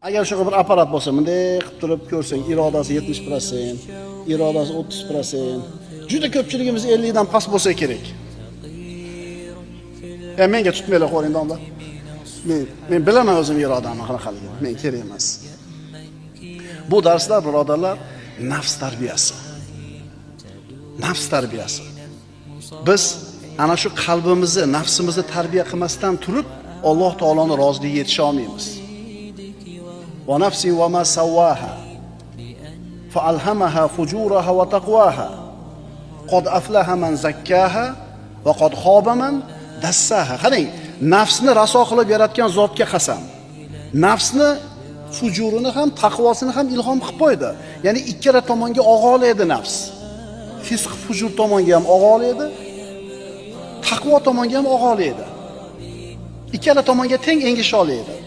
Agar shunaqa bir apparat bo'lsa, bunday qilib turib ko'rsang, irodasi 70%, irodasi 30%, juda ko'pchiligimiz 50 dan past bo'lsa kerak. Menga tutmaylar qo'ying domla. Men bilaman o'zim irodamni qanaqaligini. Men kerak emas. Bu darslar birodarlar, nafs tarbiyasi. Nafs tarbiyasi. Biz ana shu qalbimizni, nafsimizni tarbiya qilmasdan turib, Alloh taoloning roziligiga yetisha olmaymiz. Va nafsi va ma sawaha fa alhamaha fujuraha va taqwaha qad aflaha man zakkaha va qad khaba man dassaha. Qarang, nafsni raso qilib yaratgan zotga qasam. Nafsni fujurini ham, taqvosini ham ilhom qilib qo'ydi. Ya'ni ikkala tomonga og'olaydi nafs. Fisq fujur tomonga ham og'olaydi, taqvo tomonga ham og'olaydi. Ikkala tomonga teng engisha oladi.